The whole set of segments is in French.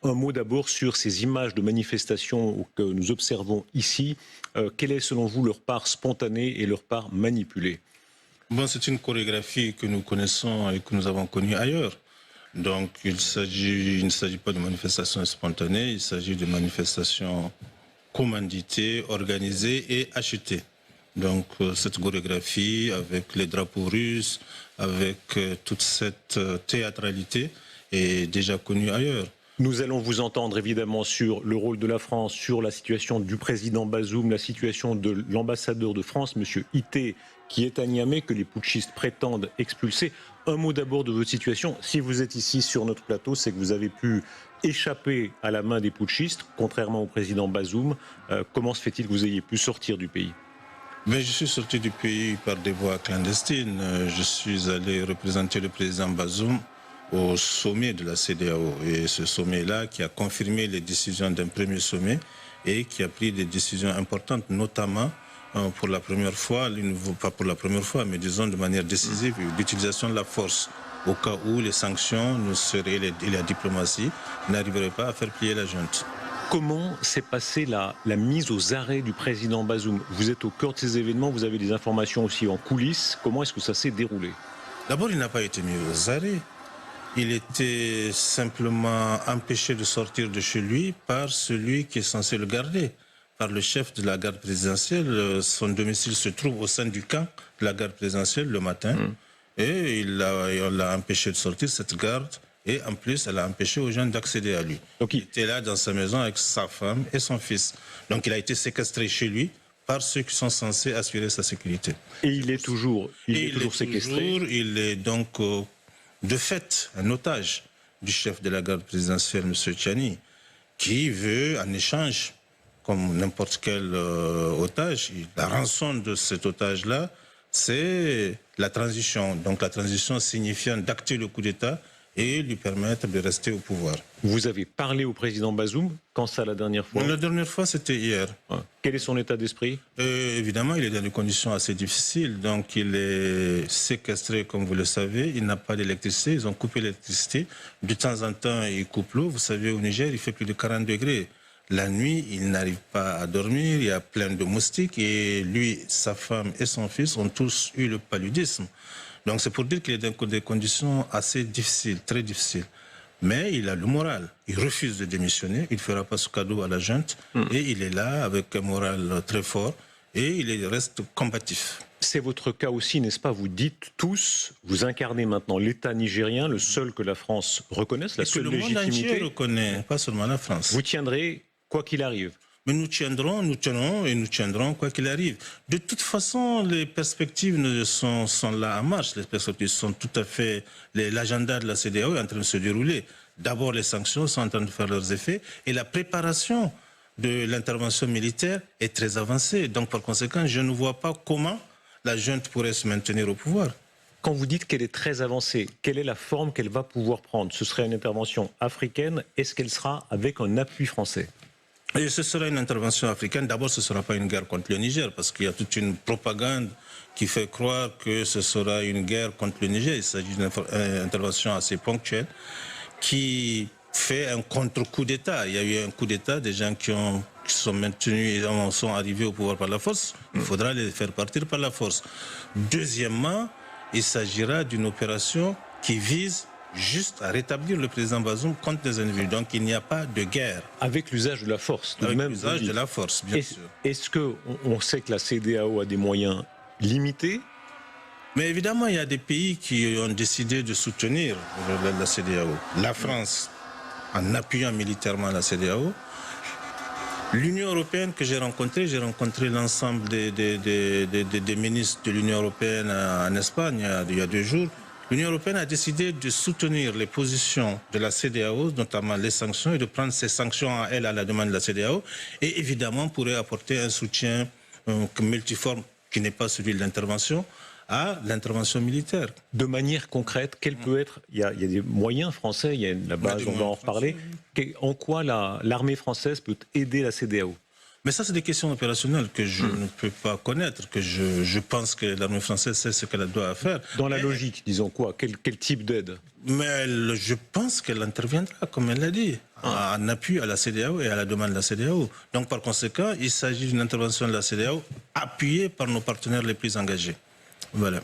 Un mot d'abord sur ces images de manifestations que nous observons ici. Quelle est selon vous leur part spontanée et leur part manipulée? Bon, c'est une chorégraphie que nous connaissons et que nous avons connue ailleurs. Donc, il ne s'agit pas de manifestations spontanées, il s'agit de manifestations commanditées, organisées et achetées. Donc, cette chorégraphie avec les drapeaux russes, avec toute cette théâtralité est déjà connue ailleurs. Nous allons vous entendre évidemment sur le rôle de la France, sur la situation du président Bazoum, la situation de l'ambassadeur de France, M. Ité, qui est à Niamey, que les putschistes prétendent expulser. Un mot d'abord de votre situation. Si vous êtes ici sur notre plateau, c'est que vous avez pu échapper à la main des putschistes, contrairement au président Bazoum. Comment se fait-il que vous ayez pu sortir du pays? Mais je suis sorti du pays par des voies clandestines. Je suis allé représenter le président Bazoum au sommet de la CEDEAO. Et ce sommet-là qui a confirmé les décisions d'un premier sommet et qui a pris des décisions importantes, notamment pour la première fois, pas pour la première fois, mais disons de manière décisive, l'utilisation de la force au cas où les sanctions et la diplomatie n'arriveraient pas à faire plier la junte. Comment s'est passée la mise aux arrêts du président Bazoum? Vous êtes au cœur de ces événements, vous avez des informations aussi en coulisses. Comment est-ce que ça s'est déroulé? D'abord, il n'a pas été mis aux arrêts. Il était simplement empêché de sortir de chez lui par celui qui est censé le garder, par le chef de la garde présidentielle. Son domicile se trouve au sein du camp de la garde présidentielle le matin. Et on l'a empêché de sortir, cette garde. Et en plus, elle a empêché aux gens d'accéder à lui. Donc il était là dans sa maison avec sa femme et son fils. Donc il a été séquestré chez lui par ceux qui sont censés assurer sa sécurité. Et il est toujours séquestré. Il est donc de fait un otage du chef de la garde présidentielle, M. Tchani, qui veut en échange, comme n'importe quel otage, la rançon de cet otage-là, c'est la transition. Donc la transition signifiant d'acter le coup d'État et lui permettre de rester au pouvoir. Vous avez parlé au président Bazoum, quand ça la dernière fois? La dernière fois, c'était hier. Quel est son état d'esprit? Évidemment, il est dans des conditions assez difficiles. Donc, il est séquestré, comme vous le savez. Il n'a pas d'électricité. Ils ont coupé l'électricité. De temps en temps, ils coupent l'eau. Vous savez, au Niger, il fait plus de 40 degrés. La nuit, il n'arrive pas à dormir. Il y a plein de moustiques. Et lui, sa femme et son fils ont tous eu le paludisme. Donc c'est pour dire qu'il est dans des conditions assez difficiles, très difficiles. Mais il a le moral. Il refuse de démissionner. Il ne fera pas ce cadeau à la junte. Et il est là avec un moral très fort. Et il reste combatif. C'est votre cas aussi, n'est-ce pas? Vous dites tous, vous incarnez maintenant l'État nigérien, le seul que la France reconnaisse, la seule légitimité. Le monde entier reconnaît, pas seulement la France. Vous tiendrez quoi qu'il arrive? Mais nous tenons et nous tiendrons quoi qu'il arrive. De toute façon, les perspectives sont là en marche. Les perspectives sont tout à fait... L'agenda de la CEDEAO est en train de se dérouler. D'abord, les sanctions sont en train de faire leurs effets et la préparation de l'intervention militaire est très avancée. Donc, par conséquent, je ne vois pas comment la junte pourrait se maintenir au pouvoir. Quand vous dites qu'elle est très avancée, quelle est la forme qu'elle va pouvoir prendre? Ce serait une intervention africaine. Est-ce qu'elle sera avec un appui français? Et ce sera une intervention africaine. D'abord, ce ne sera pas une guerre contre le Niger, parce qu'il y a toute une propagande qui fait croire que ce sera une guerre contre le Niger. Il s'agit d'une intervention assez ponctuelle qui fait un contre-coup d'État. Il y a eu un coup d'État, des gens qui sont maintenus et sont arrivés au pouvoir par la force. Il faudra les faire partir par la force. Deuxièmement, il s'agira d'une opération qui vise juste à rétablir le président Bazoum contre des individus. Donc il n'y a pas de guerre. Avec l'usage de la force. Avec l'usage de la force, bien sûr. Est-ce qu'on sait que la CEDEAO a des moyens limités? Mais évidemment, il y a des pays qui ont décidé de soutenir la CEDEAO. La France, en appuyant militairement la CEDEAO. L'Union européenne que j'ai rencontré l'ensemble des ministres de l'Union européenne en Espagne il y a 2 jours. L'Union européenne a décidé de soutenir les positions de la CEDEAO, notamment les sanctions, et de prendre ces sanctions à elle à la demande de la CEDEAO, et évidemment pourrait apporter un soutien multiforme qui n'est pas celui de l'intervention, à l'intervention militaire. De manière concrète, quel peut être... Il y a des moyens français, il y a la base, on va en reparler. En quoi l'armée française peut aider la CEDEAO? Mais ça, c'est des questions opérationnelles que je ne peux pas connaître, que je pense que l'armée française sait ce qu'elle doit faire. Dans la logique, disons quoi? Quel type d'aide? Mais je pense qu'elle interviendra, comme elle l'a dit, en appui à la CEDEAO et à la demande de la CEDEAO. Donc par conséquent, il s'agit d'une intervention de la CEDEAO appuyée par nos partenaires les plus engagés. Voilà.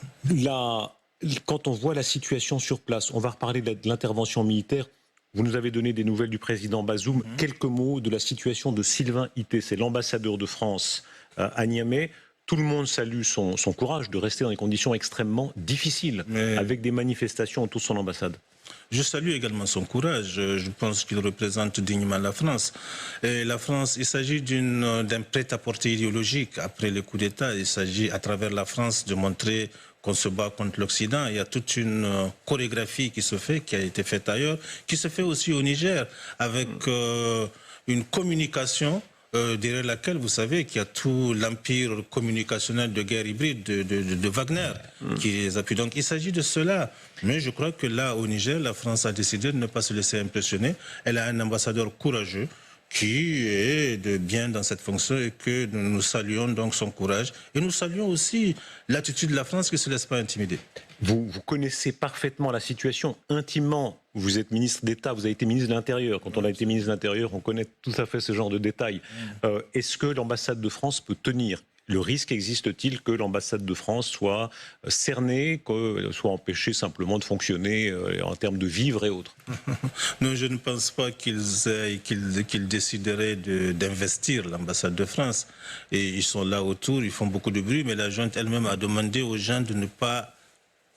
Quand on voit la situation sur place, on va reparler de l'intervention militaire. Vous nous avez donné des nouvelles du président Bazoum. Quelques mots de la situation de Sylvain Ité, c'est l'ambassadeur de France à Niamey. Tout le monde salue son courage de rester dans des conditions extrêmement difficiles, avec des manifestations autour de son ambassade. Je salue également son courage. Je pense qu'il représente dignement la France. Et la France, il s'agit d'un prêt-à-porter idéologique. Après le coup d'État, il s'agit à travers la France de montrer qu'on se bat contre l'Occident. Il y a toute une chorégraphie qui se fait, qui a été faite ailleurs, qui se fait aussi au Niger, avec une communication derrière laquelle, vous savez, qu'il y a tout l'empire communicationnel de guerre hybride de Wagner qui les appuie. Donc il s'agit de cela. Mais je crois que là, au Niger, la France a décidé de ne pas se laisser impressionner. Elle a un ambassadeur courageux qui est bien dans cette fonction et que nous saluons donc son courage. Et nous saluons aussi l'attitude de la France qui ne se laisse pas intimider. Vous connaissez parfaitement la situation intimement. Vous êtes ministre d'État, vous avez été ministre de l'Intérieur. Quand on a été ministre de l'Intérieur, on connaît tout à fait ce genre de détails. Est-ce que l'ambassade de France peut tenir ? Le risque existe-t-il que l'ambassade de France soit cernée, qu'elle soit empêchée simplement de fonctionner en termes de vivres et autres? Non, je ne pense pas qu'ils décideraient d'investir l'ambassade de France. Et ils sont là autour, ils font beaucoup de bruit, mais la junte elle-même a demandé aux gens de ne pas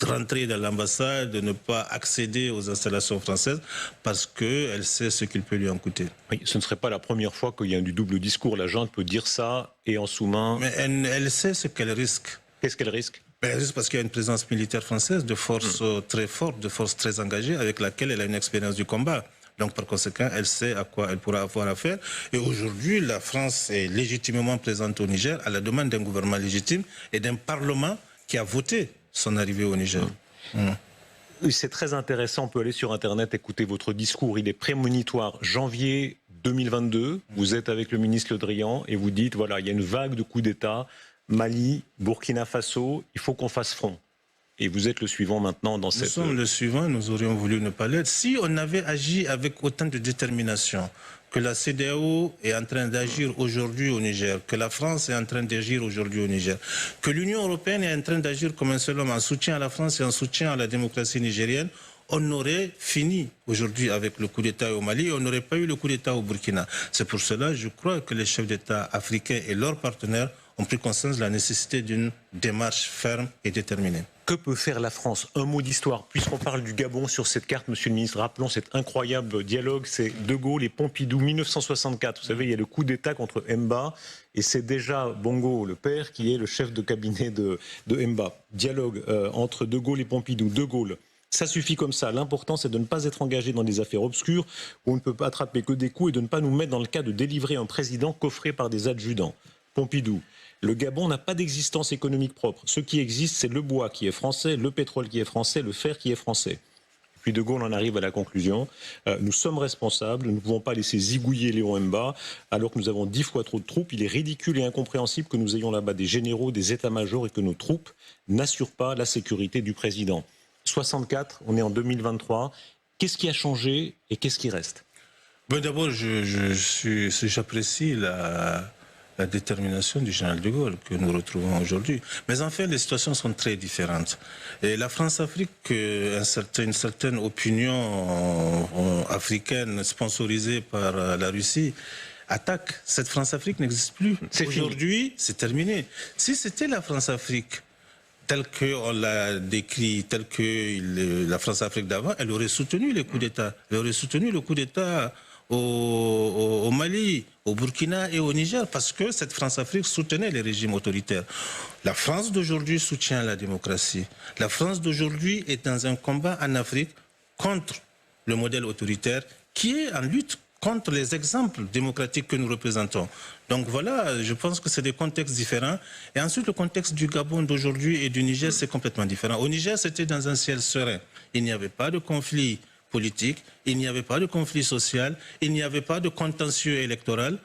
rentrer dans l'ambassade, de ne pas accéder aux installations françaises parce qu'elle sait ce qu'il peut lui en coûter. Oui, ce ne serait pas la première fois qu'il y a du double discours. La junte peut dire ça et en sous-main... Mais elle sait ce qu'elle risque. Qu'est-ce qu'elle risque? Elle risque parce qu'il y a une présence militaire française de force très forte, de force très engagée avec laquelle elle a une expérience du combat. Donc par conséquent, elle sait à quoi elle pourra avoir affaire. Et aujourd'hui, la France est légitimement présente au Niger à la demande d'un gouvernement légitime et d'un parlement qui a voté son arrivée au Niger. C'est très intéressant, on peut aller sur Internet, écouter votre discours, il est prémonitoire. Janvier 2022, vous êtes avec le ministre Le Drian et vous dites, voilà, il y a une vague de coups d'État, Mali, Burkina Faso, il faut qu'on fasse front. Et vous êtes le suivant maintenant dans cette... Nous sommes le suivant, nous aurions voulu ne pas l'être. Si on avait agi avec autant de détermination que la CEDEAO est en train d'agir aujourd'hui au Niger, que la France est en train d'agir aujourd'hui au Niger, que l'Union européenne est en train d'agir comme un seul homme en soutien à la France et en soutien à la démocratie nigérienne, on aurait fini aujourd'hui avec le coup d'État au Mali et on n'aurait pas eu le coup d'État au Burkina. C'est pour cela, je crois, que les chefs d'État africains et leurs partenaires ont pris conscience de la nécessité d'une démarche ferme et déterminée. Que peut faire la France? Un mot d'histoire, puisqu'on parle du Gabon sur cette carte, monsieur le ministre, rappelons cet incroyable dialogue, c'est De Gaulle et Pompidou, 1964. Vous savez, il y a le coup d'État contre Mba, et c'est déjà Bongo, le père, qui est le chef de cabinet de Mba. Dialogue entre De Gaulle et Pompidou. De Gaulle, ça suffit comme ça. L'important, c'est de ne pas être engagé dans des affaires obscures, où on ne peut pas attraper que des coups, et de ne pas nous mettre dans le cas de délivrer un président coffré par des adjudants. Pompidou. Le Gabon n'a pas d'existence économique propre. Ce qui existe, c'est le bois qui est français, le pétrole qui est français, le fer qui est français. Puis De Gaulle en arrive à la conclusion. Nous sommes responsables, nous ne pouvons pas laisser zigouiller Léon Mba, alors que nous avons 10 fois trop de troupes. Il est ridicule et incompréhensible que nous ayons là-bas des généraux, des états-majors et que nos troupes n'assurent pas la sécurité du président. 64, on est en 2023. Qu'est-ce qui a changé et qu'est-ce qui reste? D'abord, j'apprécie la détermination du général de Gaulle que nous retrouvons aujourd'hui. Mais en fait, les situations sont très différentes. Et la France-Afrique, une certaine opinion africaine sponsorisée par la Russie, attaque. Cette France-Afrique n'existe plus. Aujourd'hui, c'est terminé. Si c'était la France-Afrique telle qu'on l'a décrit, telle que la France-Afrique d'avant, elle aurait soutenu les coups d'État. Elle aurait soutenu le coup d'État au Mali, au Burkina et au Niger, parce que cette France-Afrique soutenait les régimes autoritaires. La France d'aujourd'hui soutient la démocratie. La France d'aujourd'hui est dans un combat en Afrique contre le modèle autoritaire qui est en lutte contre les exemples démocratiques que nous représentons. Donc voilà, je pense que c'est des contextes différents. Et ensuite, le contexte du Gabon d'aujourd'hui et du Niger, c'est complètement différent. Au Niger, c'était dans un ciel serein. Il n'y avait pas de conflit politique, il n'y avait pas de conflit social, il n'y avait pas de contentieux électoral.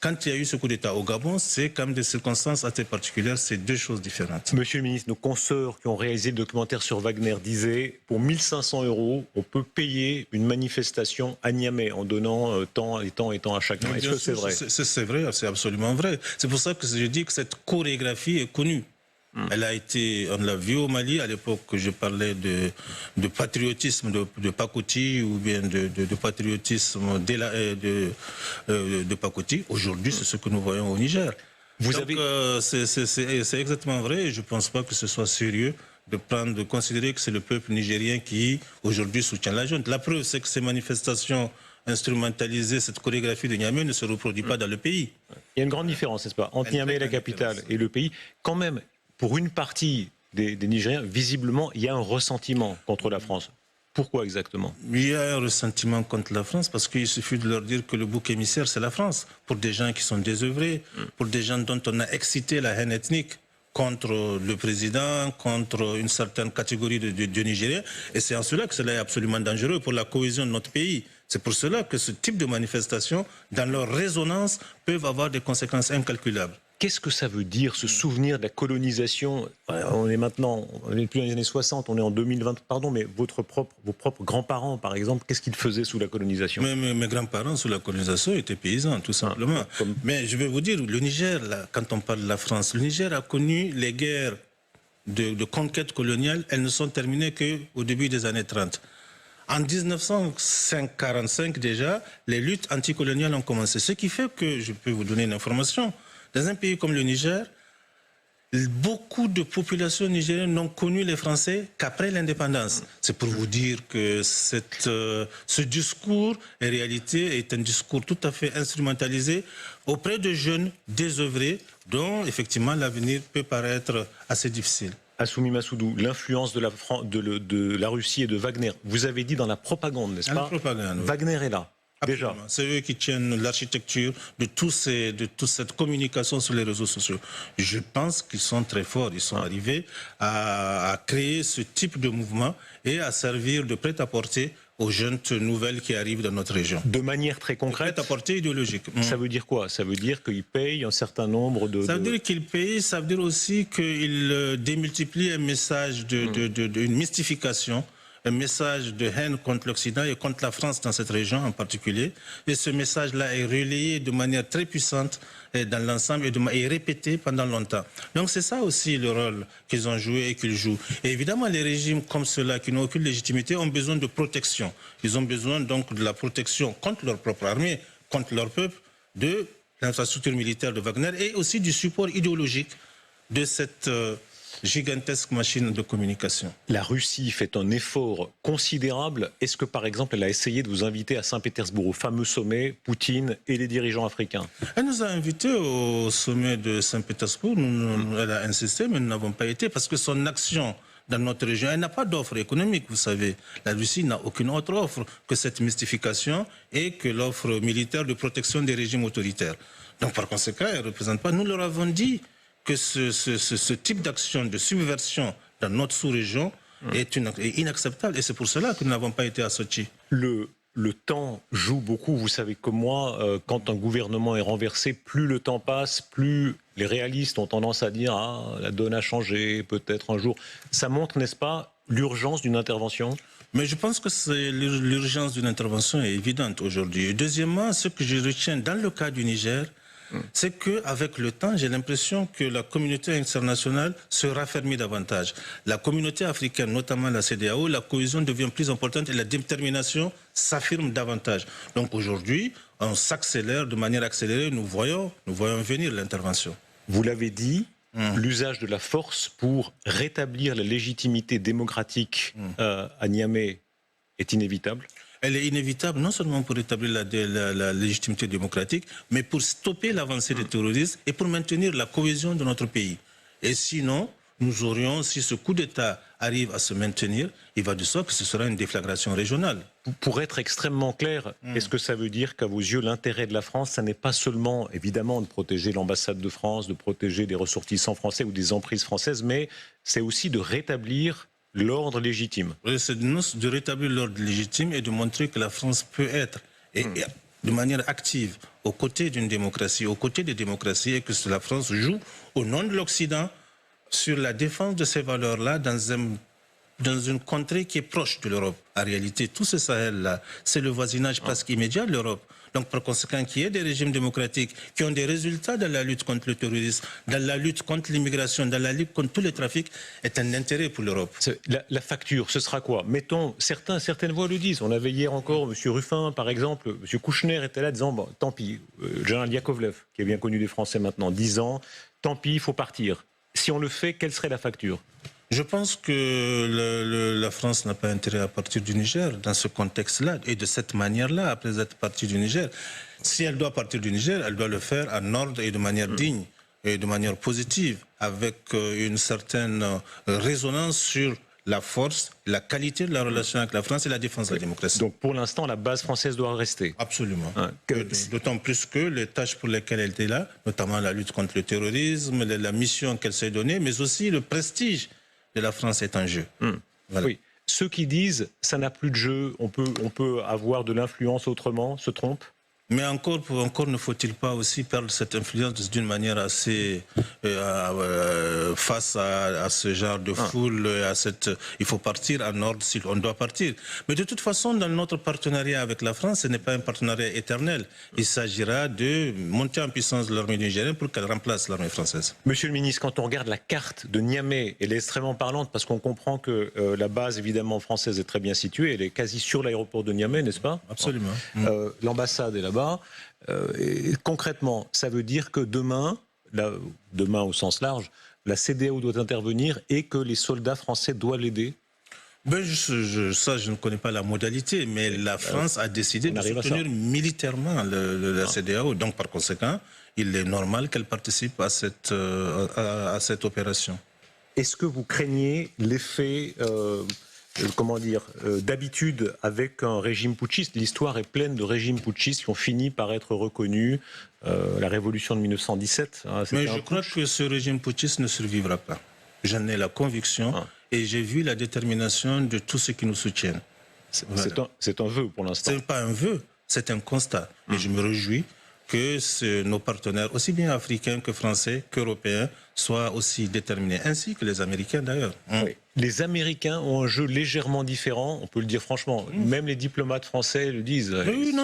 Quand il y a eu ce coup d'État au Gabon, c'est quand même des circonstances assez particulières, c'est deux choses différentes. Monsieur le ministre, nos consoeurs qui ont réalisé le documentaire sur Wagner disaient pour 1500 €, on peut payer une manifestation à Niamey en donnant tant et tant et tant à chacun. Est-ce que c'est vrai? C'est vrai, c'est absolument vrai. C'est pour ça que je dis que cette chorégraphie est connue. Elle a été, on l'a vu au Mali, à l'époque que je parlais de patriotisme de Pakoti ou bien de patriotisme de Pakoti. Aujourd'hui, c'est ce que nous voyons au Niger. C'est exactement vrai et je ne pense pas que ce soit sérieux de considérer que c'est le peuple nigérien qui aujourd'hui soutient la junte. La preuve, c'est que ces manifestations instrumentalisées, cette chorégraphie de Niamey ne se reproduit pas dans le pays. Il y a une grande différence, n'est-ce pas, entre Niamey, la capitale, et le pays. Quand même, pour une partie des Nigériens, visiblement, il y a un ressentiment contre la France. Pourquoi exactement? Il y a un ressentiment contre la France parce qu'il suffit de leur dire que le bouc émissaire, c'est la France. Pour des gens qui sont désœuvrés, pour des gens dont on a excité la haine ethnique contre le président, contre une certaine catégorie de Nigériens. Et c'est en cela que cela est absolument dangereux pour la cohésion de notre pays. C'est pour cela que ce type de manifestations, dans leur résonance, peuvent avoir des conséquences incalculables. Qu'est-ce que ça veut dire, ce souvenir de la colonisation? On est maintenant, on n'est plus dans les années 60, on est en 2020, pardon, mais vos propres grands-parents, par exemple, qu'est-ce qu'ils faisaient sous la colonisation? Mes grands-parents, sous la colonisation, étaient paysans, tout simplement. Mais je vais vous dire, le Niger, là, quand on parle de la France, le Niger a connu les guerres de conquête coloniale, elles ne sont terminées qu'au début des années 30. En 1945 déjà, les luttes anticoloniales ont commencé. Ce qui fait que, je peux vous donner une information, dans un pays comme le Niger, beaucoup de populations nigériennes n'ont connu les Français qu'après l'indépendance. C'est pour vous dire que ce discours, en réalité, est un discours tout à fait instrumentalisé auprès de jeunes désœuvrés dont, effectivement, l'avenir peut paraître assez difficile. Assoumi Massoudou, l'influence de la Russie et de Wagner. Vous avez dit dans la propagande, n'est-ce pas? La propagande, oui. Wagner est là. Déjà. C'est eux qui tiennent l'architecture de toute cette communication sur les réseaux sociaux. Je pense qu'ils sont très forts. Ils sont arrivés à créer ce type de mouvement et à servir de prêt-à-porter aux jeunes nouvelles qui arrivent dans notre région. De manière très concrète. Prêt-à-porter idéologique. Ça veut dire quoi? Ça veut dire qu'ils payent un certain nombre de... Ça veut dire qu'ils payent, ça veut dire aussi qu'ils démultiplient un message une mystification, un message de haine contre l'Occident et contre la France dans cette région en particulier. Et ce message-là est relayé de manière très puissante dans l'ensemble et répété pendant longtemps. Donc c'est ça aussi le rôle qu'ils ont joué et qu'ils jouent. Et évidemment, les régimes comme ceux-là, qui n'ont aucune légitimité, ont besoin de protection. Ils ont besoin donc de la protection contre leur propre armée, contre leur peuple, de l'infrastructure militaire de Wagner et aussi du support idéologique de cette gigantesque machine de communication. La Russie fait un effort considérable. Est-ce que, par exemple, elle a essayé de vous inviter à Saint-Pétersbourg, au fameux sommet, Poutine et les dirigeants africains? Elle nous a invités au sommet de Saint-Pétersbourg. Elle a insisté, mais nous n'avons pas été parce que son action dans notre région, elle n'a pas d'offre économique, vous savez. La Russie n'a aucune autre offre que cette mystification et que l'offre militaire de protection des régimes autoritaires. Donc, par conséquent, elle ne représente pas. Nous leur avons dit que ce type d'action de subversion dans notre sous-région est inacceptable. Et c'est pour cela que nous n'avons pas été à Sochi. Le temps joue beaucoup. Vous savez comme moi, quand un gouvernement est renversé, plus le temps passe, plus les réalistes ont tendance à dire « Ah, la donne a changé, peut-être un jour ». Ça montre, n'est-ce pas, l'urgence d'une intervention? Mais je pense que l'urgence d'une intervention est évidente aujourd'hui. Et deuxièmement, ce que je retiens dans le cas du Niger, c'est qu'avec le temps, j'ai l'impression que la communauté internationale se raffermit davantage. La communauté africaine, notamment la CEDEAO, la cohésion devient plus importante et la détermination s'affirme davantage. Donc aujourd'hui, on s'accélère de manière accélérée, nous voyons venir l'intervention. Vous l'avez dit, l'usage de la force pour rétablir la légitimité démocratique à Niamey est inévitable. Elle est inévitable non seulement pour rétablir la légitimité démocratique, mais pour stopper l'avancée des terroristes et pour maintenir la cohésion de notre pays. Et sinon, nous aurions, si ce coup d'État arrive à se maintenir, il va de soi que ce sera une déflagration régionale. Pour être extrêmement clair, est-ce que ça veut dire qu'à vos yeux, l'intérêt de la France, ça n'est pas seulement, évidemment, de protéger l'ambassade de France, de protéger des ressortissants français ou des emprises françaises, mais c'est aussi de rétablir l'ordre légitime? C'est de rétablir l'ordre légitime et de montrer que la France peut être, et de manière active, aux côtés d'une démocratie, aux côtés des démocraties, et que la France joue au nom de l'Occident sur la défense de ces valeurs-là dans une contrée qui est proche de l'Europe. En réalité, tout ce Sahel-là, c'est le voisinage presque immédiat de l'Europe. Donc, par conséquent, qu'il y ait des régimes démocratiques qui ont des résultats dans la lutte contre le terrorisme, dans la lutte contre l'immigration, dans la lutte contre tous les trafics, est un intérêt pour l'Europe. La facture, ce sera quoi? Mettons, certaines voix le disent. On avait hier encore M. Ruffin, par exemple, M. Kouchner était là disant, bon, tant pis, Général Yakovlev, qui est bien connu des Français maintenant, 10 ans, tant pis, il faut partir. Si on le fait, quelle serait la facture? Je pense que la France n'a pas intérêt à partir du Niger dans ce contexte-là et de cette manière-là, après être partie du Niger. Si elle doit partir du Niger, elle doit le faire en ordre et de manière digne et de manière positive, avec une certaine résonance sur la force, la qualité de la relation avec la France et la défense de la démocratie. Donc pour l'instant, la base française doit rester. Absolument. D'autant plus que les tâches pour lesquelles elle était là, notamment la lutte contre le terrorisme, la mission qu'elle s'est donnée, mais aussi le prestige de la France est en jeu. Voilà. Oui. Ceux qui disent ça n'a plus de jeu, on peut avoir de l'influence autrement, se trompent. Mais encore ne faut-il pas aussi perdre cette influence d'une manière assez face à ce genre de foule, il faut partir en ordre si on doit partir. Mais de toute façon, dans notre partenariat avec la France, ce n'est pas un partenariat éternel. Il s'agira de monter en puissance de l'armée nigérienne pour qu'elle remplace l'armée française. Monsieur le ministre, quand on regarde la carte de Niamey, elle est extrêmement parlante parce qu'on comprend que la base évidemment française est très bien située, elle est quasi sur l'aéroport de Niamey, n'est-ce pas? Absolument. L'ambassade est là-bas. Et concrètement, ça veut dire que demain au sens large, la CEDEAO doit intervenir et que les soldats français doivent l'aider? Je ne connais pas la modalité, mais la France a décidé de soutenir militairement la CEDEAO. Donc, par conséquent, il est normal qu'elle participe à cette opération. Est-ce que vous craignez l'effet d'habitude avec un régime putschiste? L'histoire est pleine de régimes putschistes qui ont fini par être reconnus. La révolution de 1917. Mais je crois que ce régime putschiste ne survivra pas. J'en ai la conviction et j'ai vu la détermination de tous ceux qui nous soutiennent. C'est un vœu pour l'instant. Ce n'est pas un vœu, c'est un constat. Et je me réjouis que nos partenaires, aussi bien africains que français, qu'européens, soient aussi déterminés, ainsi que les Américains d'ailleurs. Oui. Les Américains ont un jeu légèrement différent, on peut le dire franchement. Même les diplomates français le disent. Oui, mais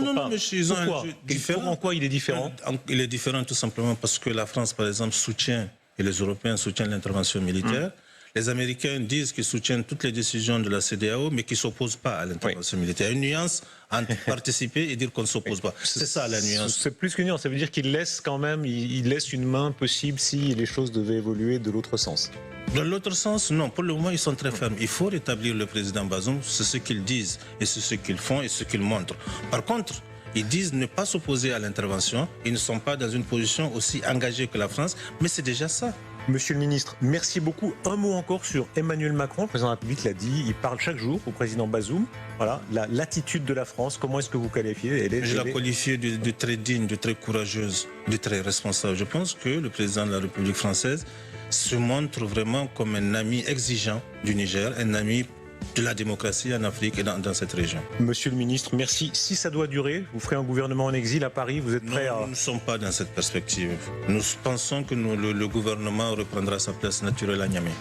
ils ont un jeu différent. En quoi il est différent? Il est différent tout simplement parce que la France, par exemple, soutient, et les Européens soutiennent l'intervention militaire. Les Américains disent qu'ils soutiennent toutes les décisions de la CEDEAO, mais qu'ils ne s'opposent pas à l'intervention militaire. Il y a une nuance entre participer et dire qu'on ne s'oppose pas. C'est ça la nuance. C'est plus qu'une nuance, ça veut dire qu'il laisse quand même, il laisse une main possible si les choses devaient évoluer de l'autre sens. Dans l'autre sens, non. Pour le moment, ils sont très fermes. Il faut rétablir le président Bazoum, c'est ce qu'ils disent, et c'est ce qu'ils font, et ce qu'ils montrent. Par contre, ils disent ne pas s'opposer à l'intervention. Ils ne sont pas dans une position aussi engagée que la France, mais c'est déjà ça. Monsieur le ministre, merci beaucoup. Un mot encore sur Emmanuel Macron. Le président de la République l'a dit, il parle chaque jour au président Bazoum. Voilà, l'attitude de la France, comment est-ce que vous qualifiez? Je la qualifie de très digne, de très courageuse, de très responsable. Je pense que le président de la République française se montre vraiment comme un ami exigeant du Niger, un ami de la démocratie en Afrique et dans cette région. Monsieur le ministre, merci. Si ça doit durer, vous ferez un gouvernement en exil à Paris, vous êtes prêt à... Nous ne sommes pas dans cette perspective. Nous pensons que le gouvernement reprendra sa place naturelle à Niamey.